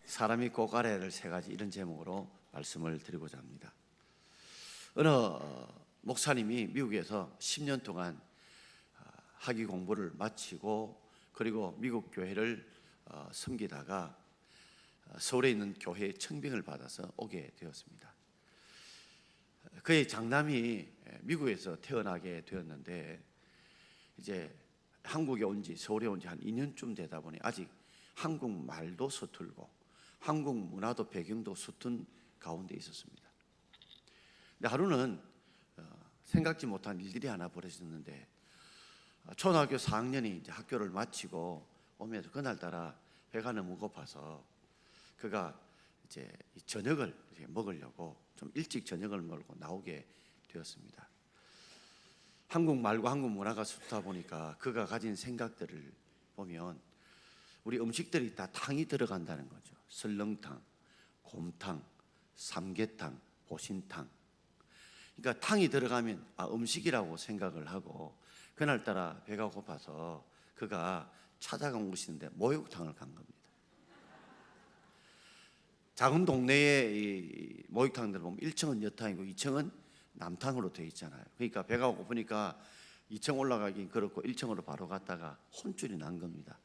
사람이 꼭 알아야 할 세 가지, 이런 제목으로 말씀을 드리고자 합니다. 어느 목사님이 미국에서 10년 동안 학위 공부를 마치고 그리고 미국 교회를 섬기다가 서울에 있는 교회에 청빙을 받아서 오게 되었습니다. 그의 장남이 미국에서 태어나게 되었는데 이제 한국에 온 지, 서울에 온 지 한 2년쯤 되다 보니 아직 한국말도 서툴고 한국 문화도 배경도 서툰 가운데 있었습니다. 근데 하루는 생각지 못한 일들이 하나 벌어졌는데, 초등학교 4학년이 이제 학교를 마치고 오면서 그날따라 배가 너무 고파서 그가 이제 저녁을 먹으려고 좀 일찍 저녁을 먹고 나오게 되었습니다. 한국말과 한국 문화가 서투다 보니까 그가 가진 생각들을 보면 우리 음식들이 다 탕이 들어간다는 거죠. 설렁탕, 곰탕, 삼계탕, 보신탕. 그러니까 탕이 들어가면 음식이라고 생각을 하고 그날따라 배가 고파서 그가 찾아간 곳인데 목욕탕을 간 겁니다. 작은 동네에 이 목욕탕들 보면 1층은 여탕이고 2층은 남탕으로 되어 있잖아요. 그러니까 배가 고프니까 2층 올라가긴 그렇고 1층으로 바로 갔다가 혼쭐이 난 겁니다.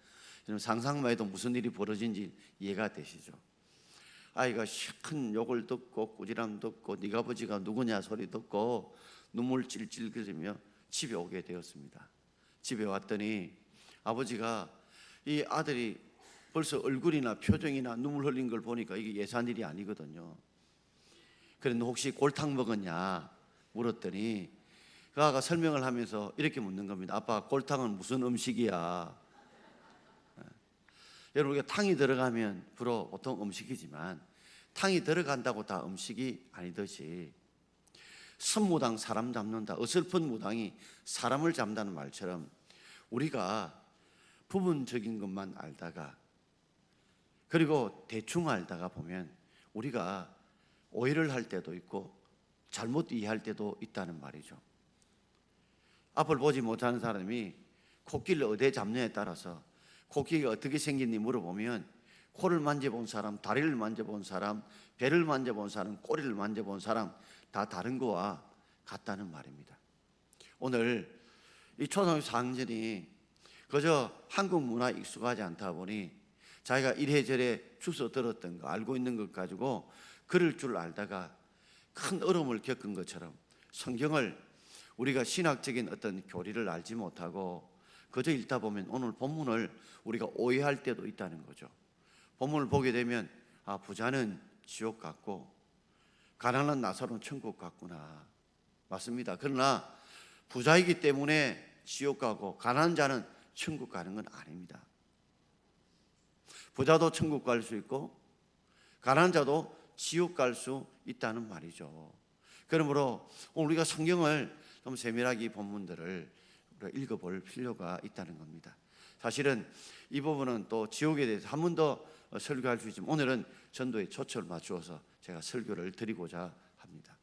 여러분 상상만 해도 무슨 일이 벌어진지 이해가 되시죠? 아이가 큰 욕을 듣고 꾸지람 듣고 네가 아버지가 누구냐 소리 듣고 눈물 찔찔 그리며 집에 오게 되었습니다. 집에 왔더니 아버지가 이 아들이 벌써 얼굴이나 표정이나 눈물 흘린 걸 보니까 이게 예산 일이 아니거든요. 그런데 혹시 골탕 먹었냐 물었더니 그 아가 설명을 하면서 이렇게 묻는 겁니다. 아빠, 골탕은 무슨 음식이야? 여러분, 우리가 탕이 들어가면 주로 보통 음식이지만 탕이 들어간다고 다 음식이 아니듯이 선무당 사람 잡는다, 어설픈 무당이 사람을 잡는다는 말처럼 우리가 부분적인 것만 알다가 그리고 대충 알다가 보면 우리가 오해를 할 때도 있고 잘못 이해할 때도 있다는 말이죠. 앞을 보지 못하는 사람이 코끼리를 어디에 잡느냐에 따라서 코끼리가 어떻게 생긴지 물어보면 코를 만져본 사람, 다리를 만져본 사람, 배를 만져본 사람, 꼬리를 만져본 사람 다 다른 거와 같다는 말입니다. 오늘 이 초등학교 4학년이 그저 한국 문화에 익숙하지 않다 보니 자기가 이래저래 주워 들었던 거, 알고 있는 것 가지고 그럴 줄 알다가 큰 어려움을 겪은 것처럼 성경을 우리가 신학적인 어떤 교리를 알지 못하고 그저 읽다 보면 오늘 본문을 우리가 오해할 때도 있다는 거죠. 본문을 보게 되면 부자는 지옥 같고 가난한 나사로는 천국 같구나. 맞습니다. 그러나 부자이기 때문에 지옥 가고 가난한 자는 천국 가는 건 아닙니다. 부자도 천국 갈 수 있고 가난한 자도 지옥 갈 수 있다는 말이죠. 그러므로 우리가 성경을 좀 세밀하게 이 본문들을 읽어볼 필요가 있다는 겁니다. 사실은 이 부분은 또 지옥에 대해서 한 번 더 설교할 수 있지만 오늘은 전도에 초점을 맞추어서 제가 설교를 드리고자 합니다.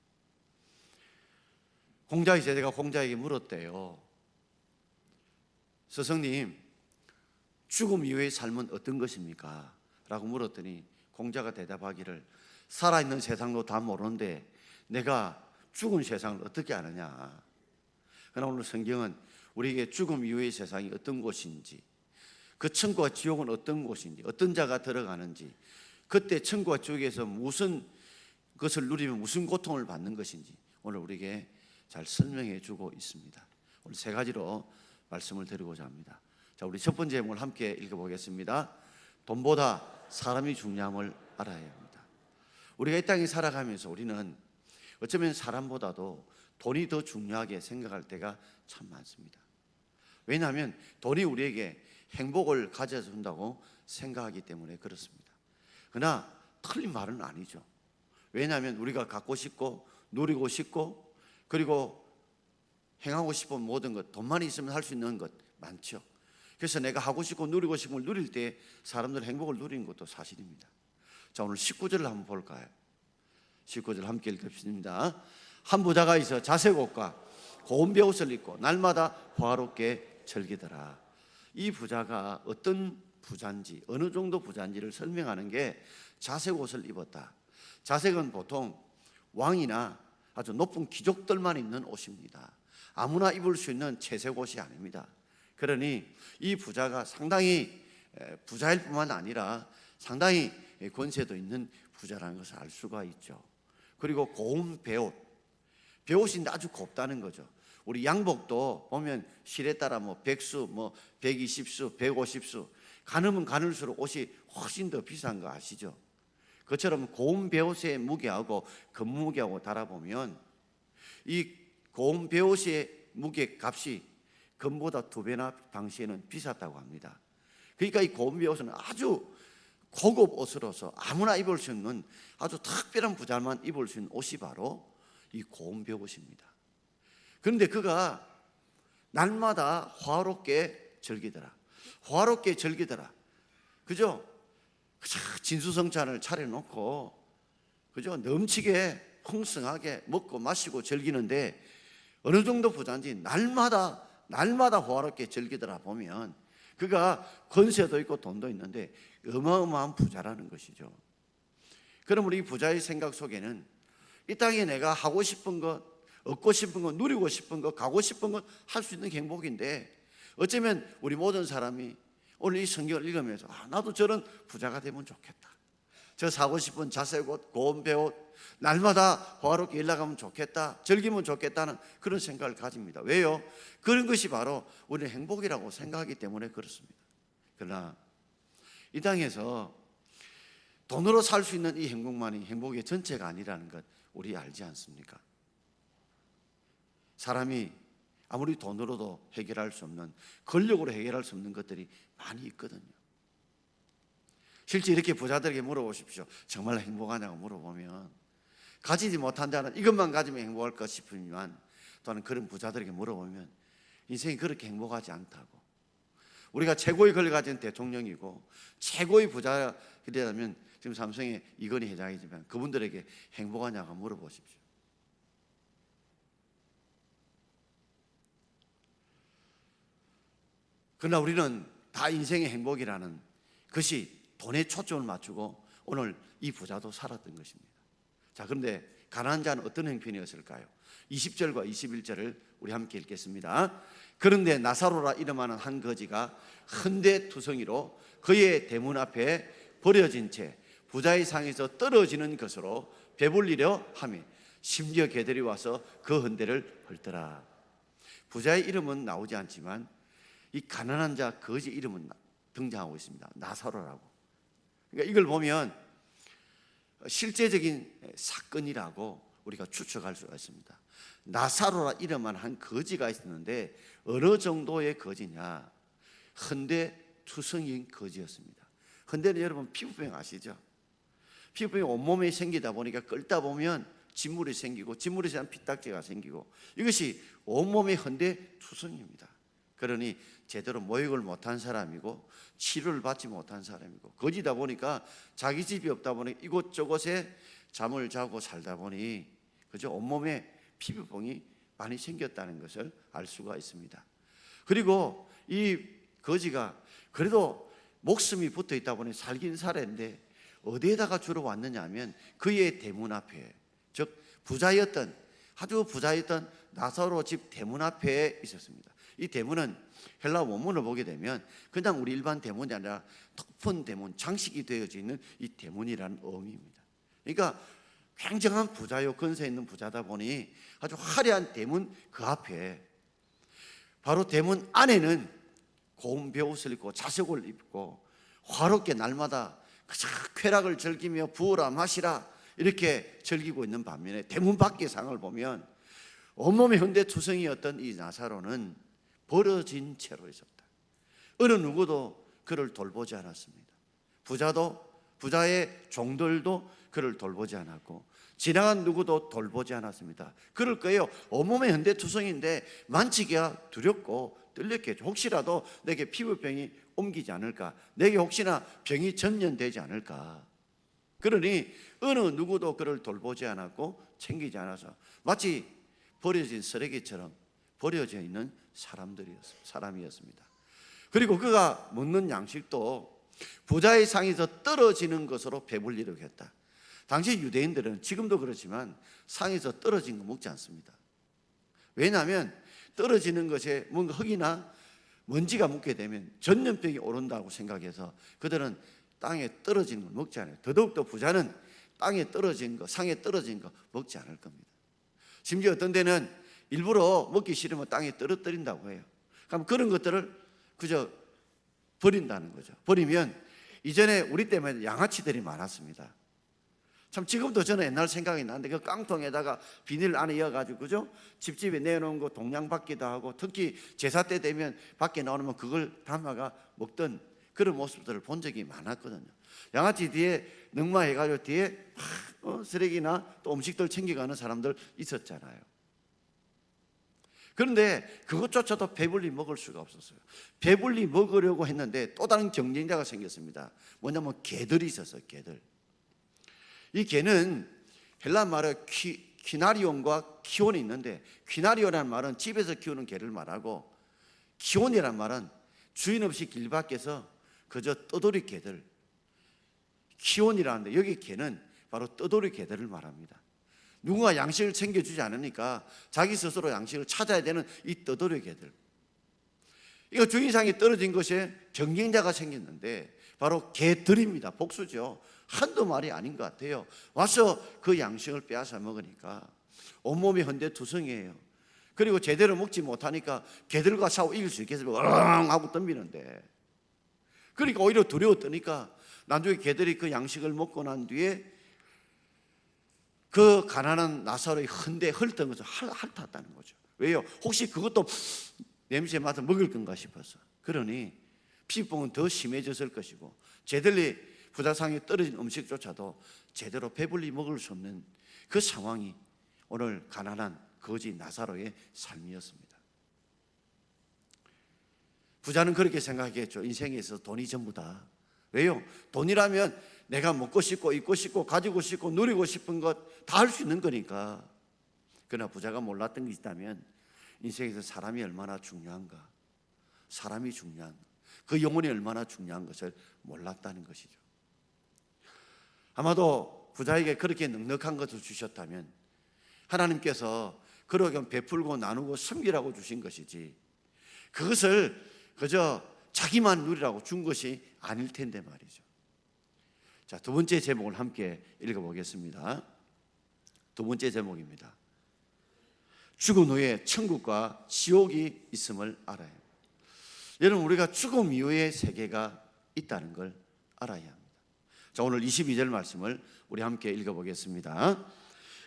공자의 제자가 공자에게 물었대요. 스승님, 죽음 이후의 삶은 어떤 것입니까? 라고 물었더니 공자가 대답하기를 살아있는 세상도 다 모르는데 내가 죽은 세상을 어떻게 아느냐. 그러나 오늘 성경은 우리에게 죽음 이후의 세상이 어떤 곳인지, 그 천국과 지옥은 어떤 곳인지, 어떤 자가 들어가는지, 그때 천국과 지옥에서 무슨 것을 누리면 무슨 고통을 받는 것인지 오늘 우리에게 잘 설명해 주고 있습니다. 오늘 세 가지로 말씀을 드리고자 합니다. 자, 우리 첫 번째 제목을 함께 읽어보겠습니다. 돈보다 사람이 중요함을 알아야 합니다. 우리가 이 땅에 살아가면서 우리는 어쩌면 사람보다도 돈이 더 중요하게 생각할 때가 참 많습니다. 왜냐하면 돈이 우리에게 행복을 가져준다고 생각하기 때문에 그렇습니다. 그러나 틀린 말은 아니죠. 왜냐하면 우리가 갖고 싶고 누리고 싶고 그리고 행하고 싶은 모든 것, 돈만 있으면 할 수 있는 것 많죠. 그래서 내가 하고 싶고 누리고 싶은 걸 누릴 때 사람들은 행복을 누리는 것도 사실입니다. 자, 오늘 19절을 한번 볼까요? 19절 함께 읽읍시다. 한 부자가 있어 자색 옷과 고운 베옷을 입고 날마다 화롭게 즐기더라. 이 부자가 어떤 부자인지, 어느 정도 부자인지를 설명하는 게 자색 옷을 입었다. 자색은 보통 왕이나 아주 높은 귀족들만 입는 옷입니다. 아무나 입을 수 있는 채색 옷이 아닙니다. 그러니 이 부자가 상당히 부자일 뿐만 아니라 상당히 권세도 있는 부자라는 것을 알 수가 있죠. 그리고 고운 베옷, 베옷인데 아주 곱다는 거죠. 우리 양복도 보면 실에 따라 뭐 100수, 뭐 120수, 150수 가늠은 가눌수록 옷이 훨씬 더 비싼 거 아시죠? 그처럼 고운 베옷의 무게하고 금무게하고 달아보면 이 고운 베옷의 무게 값이 금보다 2배나 당시에는 비쌌다고 합니다. 그러니까 이 고운 베옷은 아주 고급 옷으로서 아무나 입을 수 있는 아주 특별한 부자만 입을 수 있는 옷이 바로 이 고운 베옷입니다. 그런데 그가 날마다 화롭게 즐기더라. 화롭게 즐기더라. 그죠? 진수성찬을 차려놓고 그죠? 넘치게 풍성하게 먹고 마시고 즐기는데 어느 정도 부자인지 날마다 화롭게 즐기더라 보면 그가 권세도 있고 돈도 있는데 어마어마한 부자라는 것이죠. 그럼 우리 부자의 생각 속에는 이 땅에 내가 하고 싶은 것, 얻고 싶은 것, 누리고 싶은 것, 가고 싶은 것 할 수 있는 행복인데 어쩌면 우리 모든 사람이 오늘 이 성경을 읽으면서 나도 저런 부자가 되면 좋겠다. 저 사고 싶은 자색옷, 고운 베옷, 날마다 화롭게 일 나가면 좋겠다, 즐기면 좋겠다는 그런 생각을 가집니다. 왜요? 그런 것이 바로 우리는 행복이라고 생각하기 때문에 그렇습니다. 그러나 이 땅에서 돈으로 살 수 있는 이 행복만이 행복의 전체가 아니라는 것 우리 알지 않습니까? 사람이 아무리 돈으로도 해결할 수 없는, 권력으로 해결할 수 없는 것들이 많이 있거든요. 실제 이렇게 부자들에게 물어보십시오. 정말 행복하냐고 물어보면 가지지 못한 자는 이것만 가지면 행복할 것 싶으면 또는 그런 부자들에게 물어보면 인생이 그렇게 행복하지 않다고. 우리가 최고의 권력을 가진 대통령이고 최고의 부자이라면 지금 삼성의 이건희 회장이지만 그분들에게 행복하냐고 물어보십시오. 그러나 우리는 다 인생의 행복이라는 것이 돈에 초점을 맞추고 오늘 이 부자도 살았던 것입니다. 자, 그런데 가난한 자는 어떤 형편이었을까요? 20절과 21절을 우리 함께 읽겠습니다. 그런데 나사로라 이름하는 한 거지가 헌데투성이로 그의 대문 앞에 버려진 채 부자의 상에서 떨어지는 것으로 배불리려 하며 심지어 개들이 와서 그 헌데를 헐더라. 부자의 이름은 나오지 않지만 이 가난한 자 거지 이름은 등장하고 있습니다. 나사로라고. 그러니까 이걸 보면 실제적인 사건이라고 우리가 추측할 수가 있습니다. 나사로라 이름만 한 거지가 있었는데 어느 정도의 거지냐? 헌데투성이인 거지였습니다. 헌데는 여러분 피부병 아시죠? 피부병이 온몸에 생기다 보니까 끓다 보면 진물이 생기고 진물에서 한 피딱지가 생기고 이것이 온몸의 헌데투성이입니다. 그러니 제대로 모욕을 못한 사람이고 치료를 받지 못한 사람이고 거지다 보니까 자기 집이 없다 보니 이곳저곳에 잠을 자고 살다 보니 그죠? 온몸에 피부병이 많이 생겼다는 것을 알 수가 있습니다. 그리고 이 거지가 그래도 목숨이 붙어 있다 보니 살긴 살았는데 어디에다가 주로 왔느냐 하면 그의 대문 앞에, 즉 부자였던 아주 부자였던 나사로 집 대문 앞에 있었습니다. 이 대문은 헬라 원문을 보게 되면 그냥 우리 일반 대문이 아니라 높은 대문, 장식이 되어져 있는 이 대문이라는 의미입니다. 그러니까 굉장한 부자요, 근세 있는 부자다 보니 아주 화려한 대문 그 앞에 바로 대문 안에는 고운 베옷을 입고 자색을 입고 화롭게 날마다 쾌락을 즐기며 부어라 마시라 이렇게 즐기고 있는 반면에 대문 밖의 상을 보면 온몸에 헌데투성이었던 이 나사로는 버려진 채로 있었다. 어느 누구도 그를 돌보지 않았습니다. 부자의 종들도 그를 돌보지 않았고 지나간 누구도 돌보지 않았습니다. 그럴 거예요. 온몸에 헌데투성인데 만지기가 두렵고 떨렸겠죠. 혹시라도 내게 피부병이 옮기지 않을까, 내게 혹시나 병이 전염되지 않을까. 그러니 어느 누구도 그를 돌보지 않았고 챙기지 않아서 마치 버려진 쓰레기처럼 버려져 있는 사람이었습니다. 그리고 그가 먹는 양식도 부자의 상에서 떨어지는 것으로 배불리려고 했다. 당시 유대인들은 지금도 그렇지만 상에서 떨어진 거 먹지 않습니다. 왜냐하면 떨어지는 것에 뭔가 흙이나 먼지가 묻게 되면 전염병이 오른다고 생각해서 그들은 땅에 떨어지는 걸 먹지 않아요. 더더욱더 부자는 땅에 떨어진 거, 상에 떨어진 거 먹지 않을 겁니다. 심지어 어떤 데는 일부러 먹기 싫으면 땅에 떨어뜨린다고 해요. 그럼 그런 것들을 그저 버린다는 거죠. 버리면 이전에 우리 때문에 양아치들이 많았습니다. 참 지금도 저는 옛날 생각이 나는데 그 깡통에다가 비닐 안에 이어가지고 그죠? 집집에 내놓은 거 동양 받기도 하고 특히 제사 때 되면 밖에 나오면 그걸 담아가 먹던 그런 모습들을 본 적이 많았거든요. 양아치 뒤에 능마해가지고 뒤에 쓰레기나 또 음식들 챙겨가는 사람들 있었잖아요. 그런데 그것조차도 배불리 먹을 수가 없었어요. 배불리 먹으려고 했는데 또 다른 경쟁자가 생겼습니다. 뭐냐면 개들이 있었어요. 개들. 이 개는 헬라 말에 퀴나리온과 키온이 있는데, 퀴나리온이라는 말은 집에서 키우는 개를 말하고 키온이라는 말은 주인 없이 길 밖에서 그저 떠돌이 개들, 키온이라는데 여기 개는 바로 떠돌이 개들을 말합니다. 누군가 양식을 챙겨주지 않으니까 자기 스스로 양식을 찾아야 되는 이 떠돌이 개들, 이거 주인상에 떨어진 것에 경쟁자가 생겼는데 바로 개들입니다. 복수죠. 한두 마리 아닌 것 같아요. 와서 그 양식을 빼앗아 먹으니까 온몸이 헌데투성이에요. 그리고 제대로 먹지 못하니까 개들과 싸워 이길 수 있겠어요? 으앙 하고 덤비는데, 그러니까 오히려 두려워 떠니까 나중에 개들이 그 양식을 먹고 난 뒤에 그 가난한 나사로의 헌데 헐던 것을 핥았다는 거죠. 왜요? 혹시 그것도 냄새 맡아 먹을 건가 싶어서. 그러니 피부병은 더 심해졌을 것이고 제들이 부자상에 떨어진 음식조차도 제대로 배불리 먹을 수 없는 그 상황이 오늘 가난한 거지 나사로의 삶이었습니다. 부자는 그렇게 생각했죠. 인생에 있어서 돈이 전부다. 왜요? 돈이라면 내가 먹고 싶고 입고 싶고 가지고 싶고 누리고 싶은 것 다 할 수 있는 거니까. 그러나 부자가 몰랐던 게 있다면 인생에서 사람이 얼마나 중요한가, 사람이 중요한, 그 영혼이 얼마나 중요한 것을 몰랐다는 것이죠. 아마도 부자에게 그렇게 넉넉한 것을 주셨다면 하나님께서 그러게 베풀고 나누고 섬기라고 주신 것이지 그것을 그저 자기만 누리라고 준 것이 아닐 텐데 말이죠. 자, 두 번째 제목을 함께 읽어보겠습니다. 두 번째 제목입니다. 죽은 후에 천국과 지옥이 있음을 알아야 합니다. 여러분, 우리가 죽음 이후의 세계가 있다는 걸 알아야 합니다. 자, 오늘 22절 말씀을 우리 함께 읽어보겠습니다.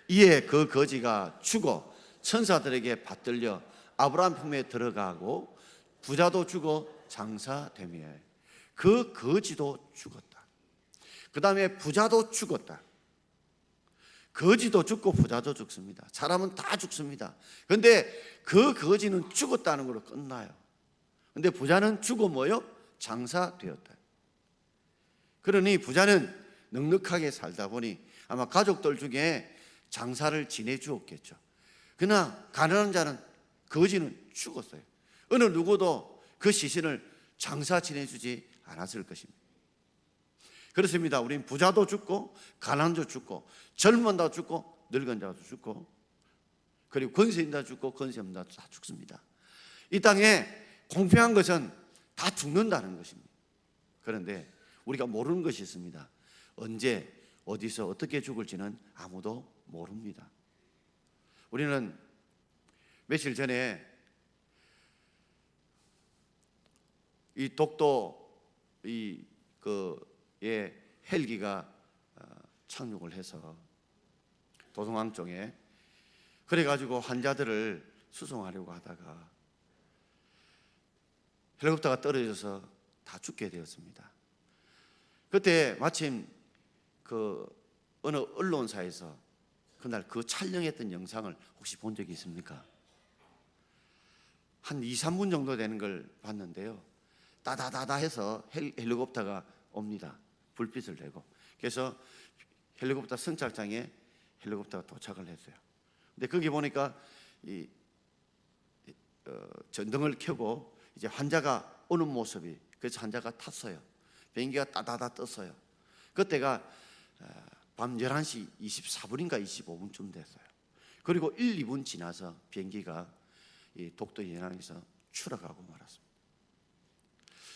이에 그 거지가 죽어 천사들에게 받들려 아브라함 품에 들어가고 부자도 죽어 장사되며 그 거지도 죽었다. 그 다음에 부자도 죽었다. 거지도 죽고 부자도 죽습니다. 사람은 다 죽습니다. 그런데 그 거지는 죽었다는 걸로 끝나요. 그런데 부자는 죽어 뭐요? 장사되었다. 그러니 부자는 넉넉하게 살다 보니 아마 가족들 중에 장사를 지내주었겠죠. 그러나 가난한 자는, 거지는 죽었어요. 어느 누구도 그 시신을 장사 지내주지 않았을 것입니다. 그렇습니다. 우린 부자도 죽고 가난한 자도 죽고 젊은 자도 죽고 늙은 자도 죽고 그리고 권세 있는 자도 죽고 권세 없는 자도 다 죽습니다. 이 땅에 공평한 것은 다 죽는다는 것입니다. 그런데 우리가 모르는 것이 있습니다. 언제 어디서 어떻게 죽을지는 아무도 모릅니다. 우리는 며칠 전에 이 독도 헬기가 착륙을 해서 도성항 쪽에 그래가지고 환자들을 수송하려고 하다가 헬리콥터가 떨어져서 다 죽게 되었습니다. 그때 마침 그 어느 언론사에서 그날 그 촬영했던 영상을 혹시 본 적이 있습니까? 한 2, 3분 정도 되는 걸 봤는데요. 따다다다 해서 헬리콥터가 옵니다. 불빛을 내고. 그래서 헬리콥터 승착장에 헬리콥터가 도착을 했어요. 근데 거기 보니까 전등을 켜고 이제 환자가 오는 모습이, 그래서 환자가 탔어요. 비행기가 따다다 떴어요. 그때가 밤 11시 24분인가 25분쯤 됐어요. 그리고 1, 2분 지나서 비행기가 이 독도 연안에서 추락하고 말았습니다.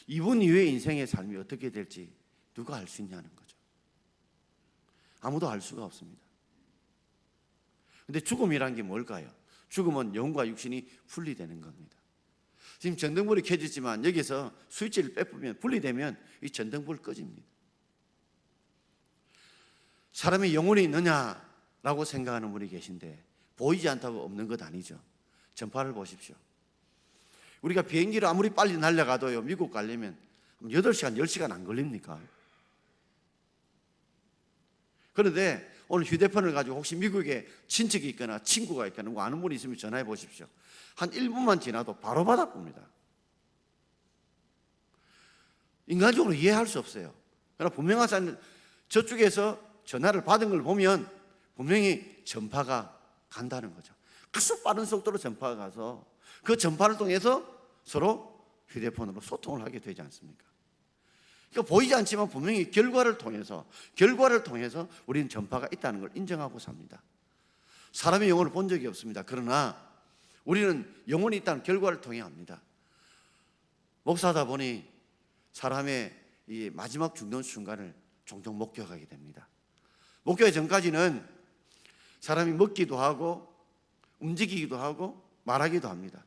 이분 이후의 인생의 삶이 어떻게 될지 누가 알 수 있냐는 거죠. 아무도 알 수가 없습니다. 근데 죽음이란 게 뭘까요? 죽음은 영과 육신이 분리되는 겁니다. 지금 전등불이 켜졌지만 여기서 스위치를 빼보면, 분리되면 이 전등불 꺼집니다. 사람이 영혼이 있느냐라고 생각하는 분이 계신데 보이지 않다고 없는 것 아니죠. 전파를 보십시오. 우리가 비행기를 아무리 빨리 날아가도요, 미국 가려면 8시간, 10시간 안 걸립니까? 그런데 오늘 휴대폰을 가지고 혹시 미국에 친척이 있거나 친구가 있거나 뭐 아는 분이 있으면 전화해 보십시오. 한 1분만 지나도 바로 받아봅니다. 인간적으로 이해할 수 없어요. 그러나 분명한 저쪽에서 전화를 받은 걸 보면 분명히 전파가 간다는 거죠. 아주 빠른 속도로 전파가 가서 그 전파를 통해서 서로 휴대폰으로 소통을 하게 되지 않습니까? 그러니까 보이지 않지만 분명히 결과를 통해서 우리는 전파가 있다는 걸 인정하고 삽니다. 사람의 영혼을 본 적이 없습니다. 그러나 우리는 영혼이 있다는 결과를 통해 압니다. 목사하다 보니 사람의 이 마지막 죽는 순간을 종종 목격하게 됩니다. 목격하기 전까지는 사람이 먹기도 하고 움직이기도 하고 말하기도 합니다.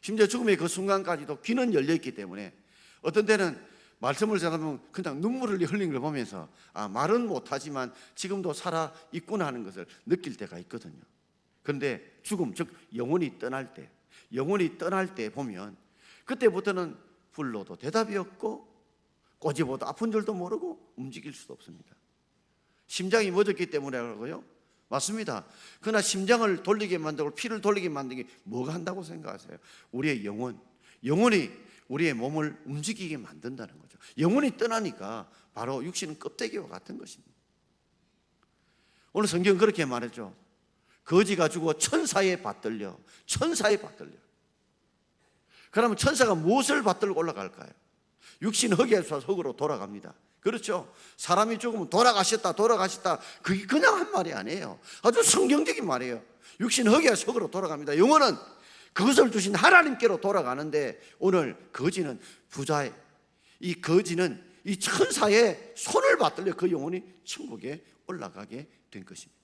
심지어 죽음의 그 순간까지도 귀는 열려있기 때문에 어떤 때는 말씀을 전하면 그냥 눈물을 흘리는 걸 보면서 말은 못하지만 지금도 살아있구나 하는 것을 느낄 때가 있거든요. 그런데 죽음, 즉 영혼이 떠날 때 보면 그때부터는 불러도 대답이 없고 꼬집어도 아픈 줄도 모르고 움직일 수도 없습니다. 심장이 멎었기 때문이라고요? 맞습니다. 그러나 심장을 돌리게 만들고 피를 돌리게 만드는 게 뭐가 한다고 생각하세요? 우리의 영혼이 우리의 몸을 움직이게 만든다는 거죠. 영혼이 떠나니까 바로 육신은 껍데기와 같은 것입니다. 오늘 성경은 그렇게 말했죠. 거지가 죽어 천사에 받들려. 그러면 천사가 무엇을 받들고 올라갈까요? 육신 흙에서 흙으로 돌아갑니다. 그렇죠? 사람이 죽으면 돌아가셨다. 그게 그냥 한 말이 아니에요. 아주 성경적인 말이에요. 육신 흙에서 흙으로 돌아갑니다. 영혼은 그것을 주신 하나님께로 돌아가는데 오늘 거지는 이 천사의 손을 받들려 그 영혼이 천국에 올라가게 된 것입니다.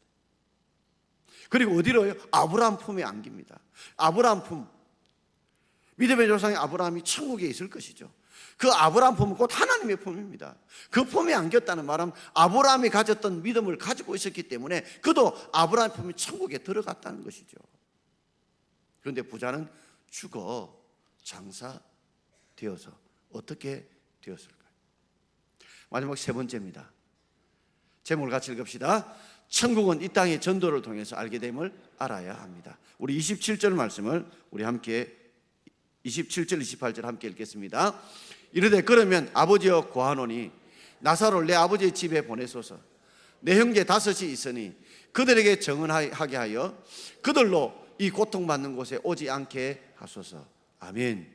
그리고 어디로요? 아브라함 품에 안깁니다. 아브라함 품, 믿음의 조상인 아브라함이 천국에 있을 것이죠. 그 아브라함 품은 곧 하나님의 품입니다. 그 품에 안겼다는 말은 아브라함이 가졌던 믿음을 가지고 있었기 때문에 그도 아브라함 품이 천국에 들어갔다는 것이죠. 그런데 부자는 죽어 장사되어서 어떻게 되었을까요? 마지막 세 번째입니다. 제목을 같이 읽읍시다. 천국은 이 땅의 전도를 통해서 알게 됨을 알아야 합니다. 우리 27절 말씀을 우리 함께 27절 28절 함께 읽겠습니다. 이르되 그러면 아버지여 고하노니 나사로를 내 아버지의 집에 보내소서. 내 형제 5이 있으니 그들에게 정언하게 하여 그들로 이 고통받는 곳에 오지 않게 하소서. 아멘.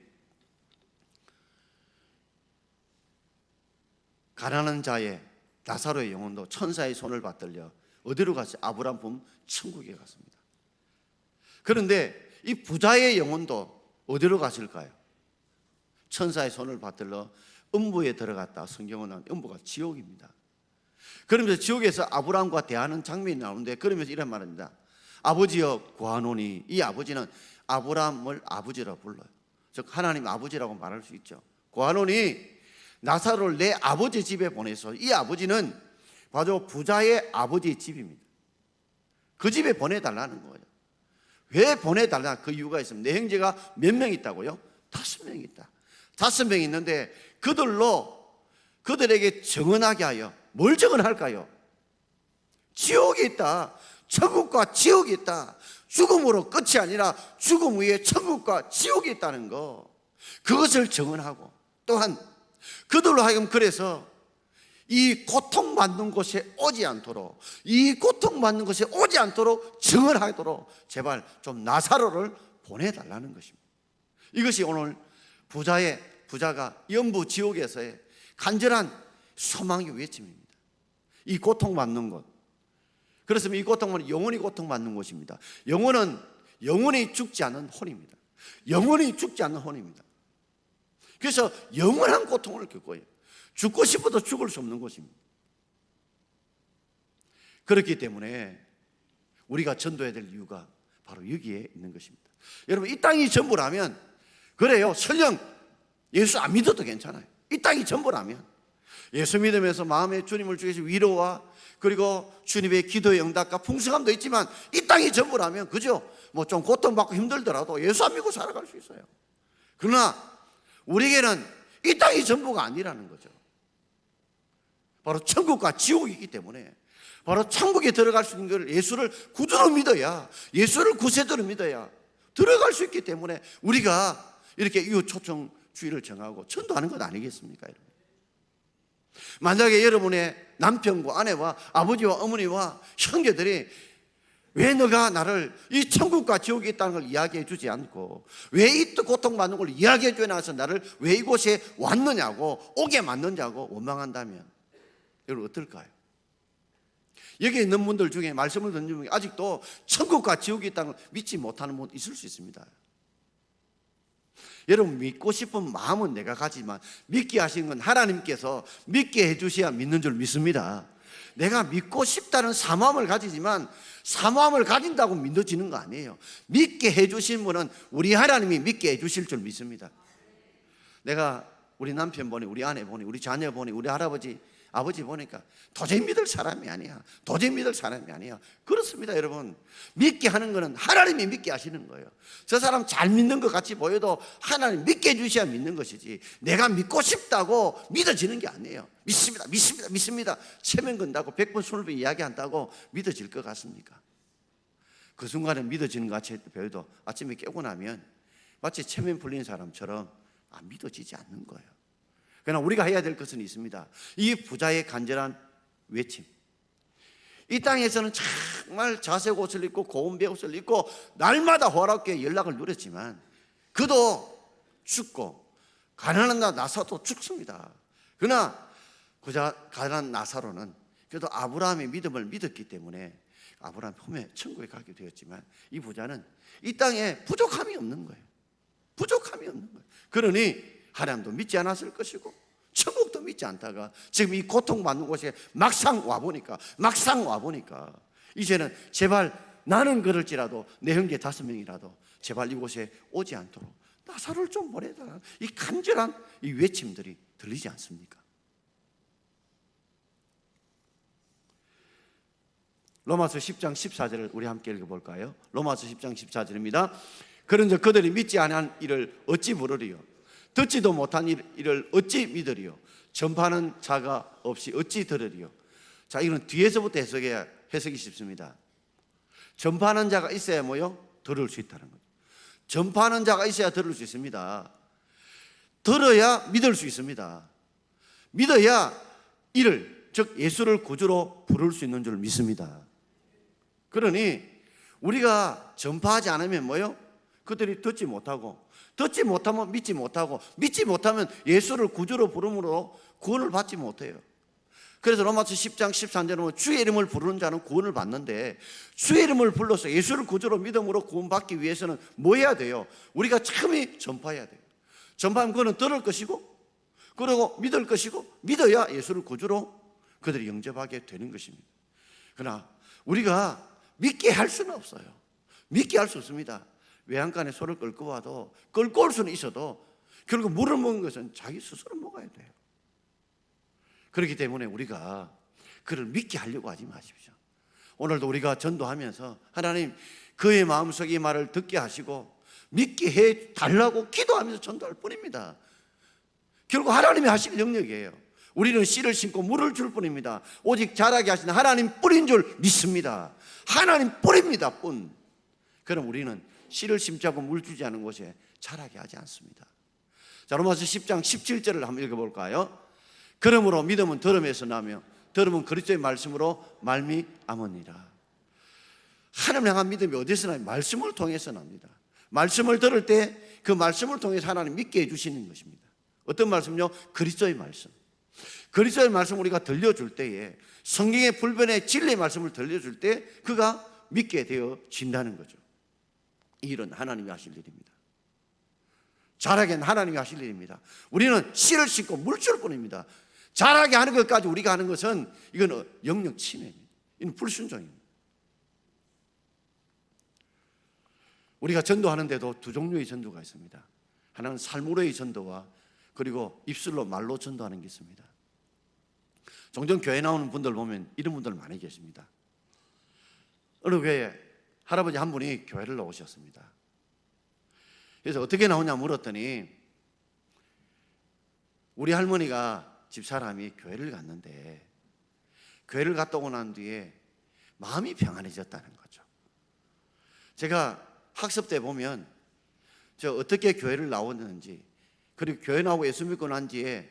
가난한 자의 나사로의 영혼도 천사의 손을 받들려 어디로 갔어요? 아브라함 품 천국에 갔습니다. 그런데 이 부자의 영혼도 어디로 갔을까요? 천사의 손을 받들러 음부에 들어갔다. 성경은 음부가 지옥입니다. 그러면서 지옥에서 아브라함과 대하는 장면이 나오는데 그러면서 이런 말입니다. 아버지여 구하노니. 이 아버지는 아브라함을 아버지라고 불러요. 즉 하나님 아버지라고 말할 수 있죠. 구하노니 나사로를 내 아버지 집에 보내서. 이 아버지는 바로 부자의 아버지의 집입니다. 그 집에 보내달라는 거예요. 왜 보내달라? 그 이유가 있습니다. 내 형제가 몇 명 있다고요? 5명 있다. 5명 있는데 그들에게 정언하게 하여. 뭘 정언할까요? 지옥이 있다. 천국과 지옥이 있다. 죽음으로 끝이 아니라 죽음 후에 천국과 지옥이 있다는 거, 그것을 정언하고, 또한 그들로 하여금 그래서 이 고통받는 곳에 오지 않도록 정언하도록 제발 좀 나사로를 보내달라는 것입니다. 이것이 오늘 부자의 부자가 연부 지옥에서의 간절한 소망의 외침입니다. 이 고통받는 것. 그렇습니다. 이 고통은 영원히 고통받는 것입니다. 영혼은 영원히 죽지 않는 혼입니다. 영원히 죽지 않는 혼입니다. 그래서 영원한 고통을 겪어요. 죽고 싶어도 죽을 수 없는 것입니다. 그렇기 때문에 우리가 전도해야 될 이유가 바로 여기에 있는 것입니다. 여러분, 이 땅이 전부라면, 그래요, 설령 예수 안 믿어도 괜찮아요. 이 땅이 전부라면, 예수 믿으면서 마음에 주님을 주께서 위로와 그리고 주님의 기도의 응답과 풍성함도 있지만, 이 땅이 전부라면 그죠? 뭐 좀 고통받고 힘들더라도 예수 안 믿고 살아갈 수 있어요. 그러나 우리에게는 이 땅이 전부가 아니라는 거죠. 바로 천국과 지옥이 있기 때문에, 바로 천국에 들어갈 수 있는 걸 예수를 구주로 믿어야, 예수를 구세주로 믿어야 들어갈 수 있기 때문에 우리가 이렇게 이웃 초청주의를 정하고 전도하는 것 아니겠습니까, 여러분? 만약에 여러분의 남편과 아내와 아버지와 어머니와 형제들이 왜 너가 나를 이 천국과 지옥이 있다는 걸 이야기해 주지 않고, 왜 이 고통받는 걸 이야기해 줘 나서 나를 왜 이곳에 왔느냐고, 오게 만드냐고 원망한다면 여러분 어떨까요? 여기 있는 분들 중에, 말씀을 듣는 분 중에 아직도 천국과 지옥이 있다는 걸 믿지 못하는 분 있을 수 있습니다. 여러분, 믿고 싶은 마음은 내가 가지만 믿게 하신 건 하나님께서 믿게 해주셔야 믿는 줄 믿습니다. 내가 믿고 싶다는 사모함을 가지지만 사모함을 가진다고 믿어지는 거 아니에요. 믿게 해주신 분은 우리 하나님이 믿게 해주실 줄 믿습니다. 내가 우리 남편 보니, 우리 아내 보니, 우리 자녀 보니, 우리 할아버지, 아버지 보니까 도저히 믿을 사람이 아니야. 도저히 믿을 사람이 아니야. 그렇습니다, 여러분. 믿게 하는 거는 하나님이 믿게 하시는 거예요. 저 사람 잘 믿는 것 같이 보여도 하나님 믿게 해주셔야 믿는 것이지, 내가 믿고 싶다고 믿어지는 게 아니에요. 믿습니다, 믿습니다, 믿습니다 체면 건다고 100번 20번 이야기한다고 믿어질 것 같습니까? 그 순간에 믿어지는 것 같이 보여도 아침에 깨고 나면 마치 체면 풀린 사람처럼 믿어지지 않는 거예요. 그러나 우리가 해야 될 것은 있습니다. 이 부자의 간절한 외침. 이 땅에서는 정말 자색 옷을 입고 고운 배옷을 입고 날마다 호화롭게 연락을 누렸지만 그도 죽고 가난한 나사도 죽습니다. 그러나 가난한 나사로는 그래도 아브라함의 믿음을 믿었기 때문에 아브라함 품에 천국에 가게 되었지만, 이 부자는 이 땅에 부족함이 없는 거예요. 부족함이 없는 거예요. 그러니 하나님도 믿지 않았을 것이고 천국도 믿지 않다가 지금 이 고통받는 곳에 막상 와보니까 이제는 제발 나는 그럴지라도 내 형제 5명이라도 제발 이곳에 오지 않도록 나사로를 좀 보내달라, 이 간절한 이 외침들이 들리지 않습니까? 로마서 10장 14절을 우리 함께 읽어볼까요? 로마서 10장 14절입니다. 그런즉 그들이 믿지 않은 일을 어찌 부르리요? 듣지도 못한 일을 어찌 믿으리요? 전파하는 자가 없이 어찌 들으리요? 자, 이건 뒤에서부터 해석이 쉽습니다. 전파하는 자가 있어야 뭐요? 들을 수 있다는 거죠. 전파하는 자가 있어야 들을 수 있습니다. 들어야 믿을 수 있습니다. 믿어야 이를, 즉 예수를 구주로 부를 수 있는 줄 믿습니다. 그러니 우리가 전파하지 않으면 뭐요? 그들이 듣지 못하고, 듣지 못하면 믿지 못하고, 믿지 못하면 예수를 구주로 부름으로 구원을 받지 못해요. 그래서 로마서 10장 13절에 보면 주의 이름을 부르는 자는 구원을 받는데, 주의 이름을 불러서 예수를 구주로 믿음으로 구원받기 위해서는 뭐 해야 돼요? 우리가 처음에 전파해야 돼요. 전파하면 그거는 들을 것이고, 그리고 믿을 것이고, 믿어야 예수를 구주로 그들이 영접하게 되는 것입니다. 그러나 우리가 믿게 할 수는 없어요. 믿게 할 수 없습니다. 외양간에 소를 끌고 와도, 끌고 올 수는 있어도 결국 물을 먹는 것은 자기 스스로 먹어야 돼요. 그렇기 때문에 우리가 그를 믿게 하려고 하지 마십시오. 오늘도 우리가 전도하면서 하나님 그의 마음속에 이 말을 듣게 하시고 믿게 해달라고 기도하면서 전도할 뿐입니다. 결국 하나님이 하실 영역이에요. 우리는 씨를 심고 물을 줄 뿐입니다. 오직 자라게 하시는 하나님 뿌린 줄 믿습니다. 하나님 뿌립니다, 뿐. 그럼 우리는 씨를 심지 않고 물 주지 않은 곳에 자라게 하지 않습니다. 자, 로마서 10장 17절을 한번 읽어볼까요? 그러므로 믿음은 들음에서 나며 들음은 그리스도의 말씀으로 말미암으니라. 하나님 향한 믿음이 어디서 나요? 말씀을 통해서 납니다. 말씀을 들을 때 그 말씀을 통해서 하나님 믿게 해주시는 것입니다. 어떤 말씀요? 그리스도의 말씀. 그리스도의 말씀 우리가 들려줄 때에, 성경의 불변의 진리의 말씀을 들려줄 때 그가 믿게 되어진다는 거죠. 이 일은 하나님이 하실 일입니다. 자라게는 하나님이 하실 일입니다. 우리는 씨를 싣고 물줄 뿐입니다. 자라게 하는 것까지 우리가 하는 것은 이건 영역 침해입니다. 이건 불순종입니다. 우리가 전도하는데도 두 종류의 전도가 있습니다. 하나는 삶으로의 전도와 그리고 입술로 말로 전도하는 게 있습니다. 종종 교회 나오는 분들 보면 이런 분들 많이 계십니다. 어느 교회에 할아버지 한 분이 교회를 나오셨습니다. 그래서 어떻게 나오냐 물었더니 우리 할머니가 집사람이 교회를 갔는데 교회를 갔다 오고 난 뒤에 마음이 평안해졌다는 거죠. 제가 학습 때 보면 저 어떻게 교회를 나오는지, 그리고 교회 나오고 예수 믿고 난 뒤에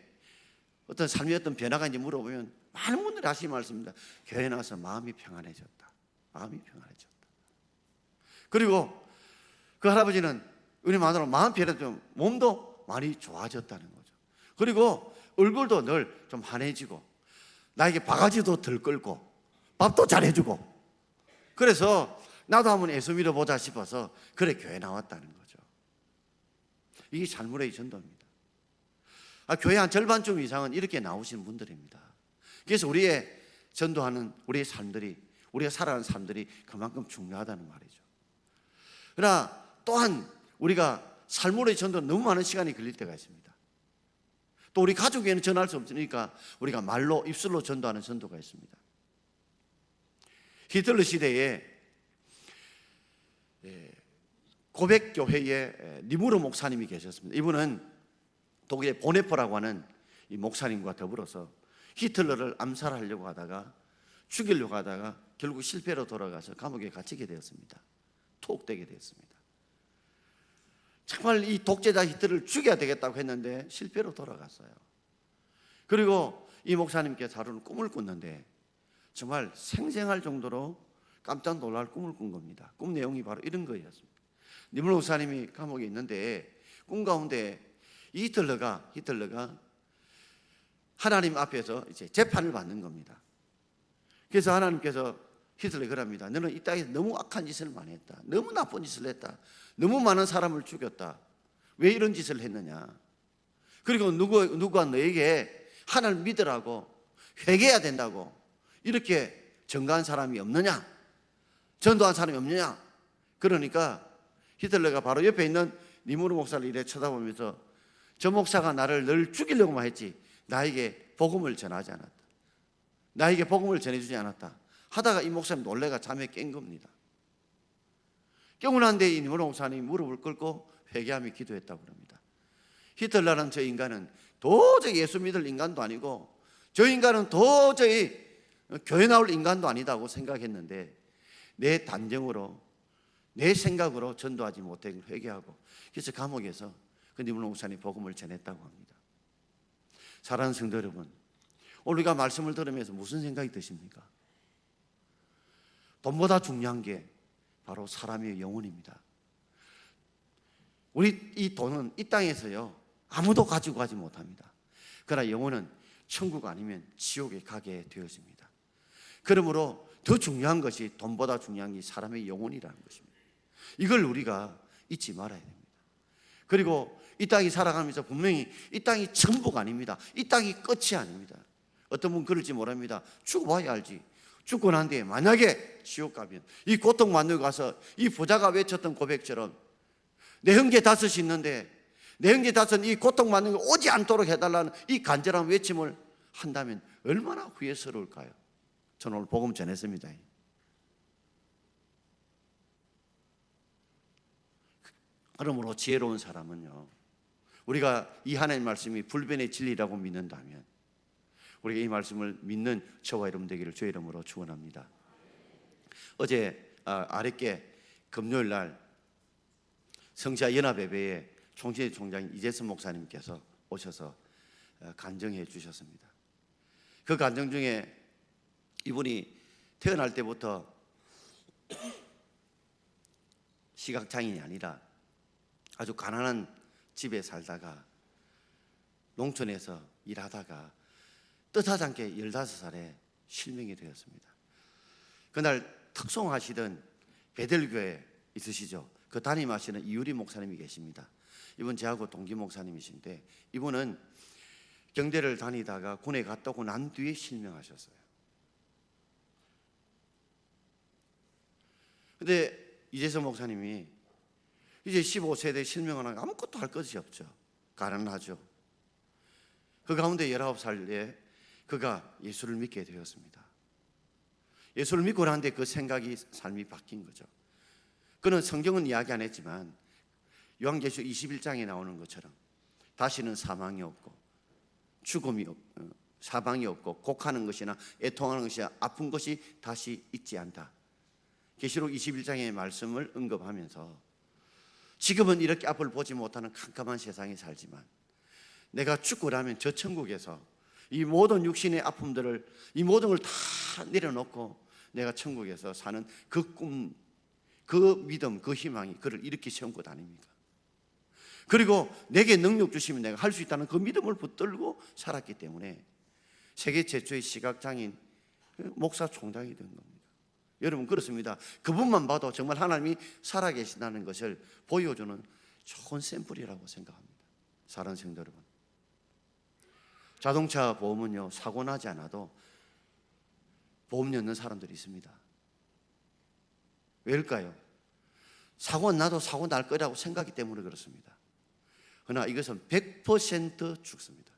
어떤 삶의 어떤 변화가 있는지 물어보면 많은 분들이 하시는 말씀입니다. 교회 나와서 마음이 평안해졌다. 마음이 평안해졌다. 그리고 그 할아버지는 우리 마누라 마음 편해져 몸도 많이 좋아졌다는 거죠. 그리고 얼굴도 늘 좀 환해지고 나에게 바가지도 덜 끌고 밥도 잘해주고, 그래서 나도 한번 예수 믿어보자 싶어서 그래 교회 나왔다는 거죠. 이게 삶의 전도입니다. 교회 한 절반쯤 이상은 이렇게 나오시는 분들입니다. 그래서 우리의 전도하는 우리의 삶들이, 우리가 살아가는 삶들이 그만큼 중요하다는 말이죠. 그러나 또한 우리가 삶으로의 전도는 너무 많은 시간이 걸릴 때가 있습니다. 또 우리 가족에는 전할 수 없으니까 우리가 말로, 입술로 전도하는 전도가 있습니다. 히틀러 시대에 고백교회에 니무르 목사님이 계셨습니다. 이분은 독일의 보네퍼라고 하는 이 목사님과 더불어서 히틀러를 암살하려고 하다가, 죽이려고 하다가 결국 실패로 돌아가서 감옥에 갇히게 되었습니다. 투옥되게 되었습니다. 정말 이 독재자 히틀러를 죽여야 되겠다고 했는데 실패로 돌아갔어요. 그리고 이 목사님께서 하루는 꿈을 꿨는데 정말 생생할 정도로 깜짝 놀랄 꿈을 꾼 겁니다. 꿈 내용이 바로 이런 거였습니다. 니무르 목사님이 감옥에 있는데 꿈 가운데 히틀러가 하나님 앞에서 이제 재판을 받는 겁니다. 그래서 하나님께서 히틀러에 그럽니다. 너는 이 땅에서 너무 악한 짓을 많이 했다. 너무 나쁜 짓을 했다. 너무 많은 사람을 죽였다. 왜 이런 짓을 했느냐. 그리고 누가 너에게 하나님을 믿으라고, 회개해야 된다고 이렇게 전가한 사람이 없느냐, 전도한 사람이 없느냐. 그러니까 히틀러가 바로 옆에 있는 니무르 목사를 이래 쳐다보면서 저 목사가 나를 늘 죽이려고만 했지 나에게 복음을 전하지 않았다. 나에게 복음을 전해주지 않았다 하다가 이 목사님 놀래가 잠에 깬 겁니다. 깨고 난 뒤에 이 니무르 목사님이 무릎을 꿇고 회개하며 기도했다고 합니다. 히틀러는 저 인간은 도저히 예수 믿을 인간도 아니고 저 인간은 도저히 교회 나올 인간도 아니다고 생각했는데 내 단정으로, 내 생각으로 전도하지 못하고 회개하고, 그래서 감옥에서 그 니무르 목사님 복음을 전했다고 합니다. 사랑하는 성도 여러분, 오늘 우리가 말씀을 들으면서 무슨 생각이 드십니까? 돈보다 중요한 게 바로 사람의 영혼입니다. 우리 이 돈은 이 땅에서요 아무도 가지고 가지 못합니다. 그러나 영혼은 천국 아니면 지옥에 가게 되어집니다. 그러므로 더 중요한 것이, 돈보다 중요한 게 사람의 영혼이라는 것입니다. 이걸 우리가 잊지 말아야 됩니다. 그리고 이 땅이 살아가면서 분명히 이 땅이 전부가 아닙니다. 이 땅이 끝이 아닙니다. 어떤 분 그럴지 모릅니다. 죽어봐야 알지. 죽고 난 뒤에 만약에 지옥 가면 이 고통 만들고 가서 이 부자가 외쳤던 고백처럼 내 형제 다섯이 있는데 내 형제 다섯은 이 고통 만든 거 오지 않도록 해달라는 이 간절한 외침을 한다면 얼마나 후회스러울까요? 저는 오늘 복음 전했습니다. 그러므로 지혜로운 사람은요, 우리가 이 하나님 말씀이 불변의 진리라고 믿는다면 우리가 이 말씀을 믿는 저와 여러분 되기를 주의 이름으로 축원합니다. 어제 아랫게 금요일 날 성지하 연합예배에 총신의 총장 이재선 목사님께서 오셔서 간증해 주셨습니다. 그 간증 중에 이분이 태어날 때부터 시각장애인이 아니라 아주 가난한 집에 살다가 농촌에서 일하다가 뜻하지 않게 15살에 실명이 되었습니다. 그날 특송하시던 베들교회 있으시죠? 그 담임하시는 이유리 목사님이 계십니다. 이분 저하고 동기 목사님이신데 이분은 경대를 다니다가 군에 갔다 오고 난 뒤에 실명하셨어요. 근데 이재성 목사님이 이제 15세대 실명을 하고 아무것도 할 것이 없죠. 가난하죠. 그 가운데 19살에 그가 예수를 믿게 되었습니다. 예수를 믿고 나는데 그 생각이, 삶이 바뀐 거죠. 그는 성경은 이야기 안 했지만 요한계시록 21장에 나오는 것처럼 다시는 사망이 없고 죽음이 없고 사방이 없고 곡하는 것이나 애통하는 것이나 아픈 것이 다시 있지 않다. 계시록 21장의 말씀을 언급하면서 지금은 이렇게 앞을 보지 못하는 캄캄한 세상에 살지만 내가 죽고 나면 저 천국에서 이 모든 육신의 아픔들을, 이 모든 걸 다 내려놓고 내가 천국에서 사는 그 꿈, 그 믿음, 그 희망이 그를 이렇게 세운 것 아닙니까? 그리고 내게 능력 주시면 내가 할 수 있다는 그 믿음을 붙들고 살았기 때문에 세계 최초의 시각장애인 목사 총장이 된 겁니다. 여러분, 그렇습니다. 그분만 봐도 정말 하나님이 살아계신다는 것을 보여주는 좋은 샘플이라고 생각합니다. 사랑하는 성도 여러분, 자동차 보험은요, 사고 나지 않아도 보험 넣는 사람들이 있습니다. 왜일까요? 사고 나도 사고 날 거라고 생각하기 때문에 그렇습니다. 그러나 이것은 100% 죽습니다.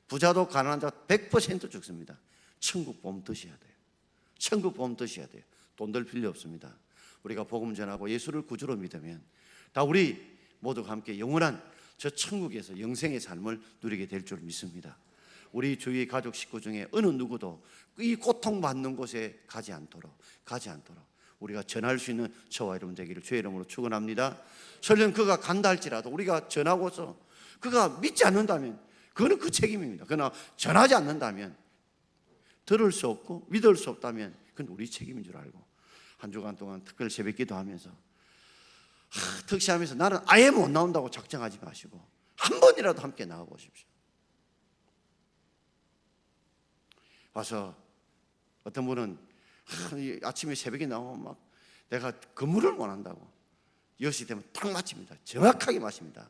부자도 가난한 자 100% 죽습니다. 천국 보험 드셔야 돼요. 천국 보험 드셔야 돼요. 돈 들 필요 없습니다. 우리가 복음 전하고 예수를 구주로 믿으면 다 우리 모두가 함께 영원한 저 천국에서 영생의 삶을 누리게 될 줄 믿습니다. 우리 주위 가족 식구 중에 어느 누구도 이 고통받는 곳에 가지 않도록 우리가 전할 수 있는 저와 여러분 되기를 주의 이름으로 축원합니다. 설령 그가 간다 할지라도 우리가 전하고서 그가 믿지 않는다면 그거는 그 책임입니다. 그러나 전하지 않는다면, 들을 수 없고 믿을 수 없다면 그건 우리 책임인 줄 알고 한 주간 동안 특별 새벽 기도하면서 특시하면서 나는 아예 못 나온다고 작정하지 마시고 한 번이라도 함께 나와보십시오. 와서 어떤 분은 아침에 새벽에 나오면 막 내가 근무를 못 한다고 10시 되면 딱 마칩니다. 정확하게 마칩니다.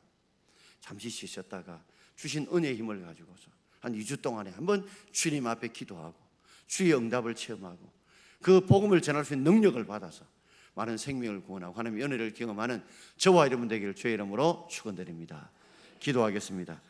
잠시 쉬셨다가 주신 은혜의 힘을 가지고서 한 2주 동안에 한번 주님 앞에 기도하고 주의 응답을 체험하고 그 복음을 전할 수 있는 능력을 받아서 많은 생명을 구원하고 하나님의 은혜를 경험하는 저와 여러분 되기를 주의 이름으로 축원드립니다. 기도하겠습니다.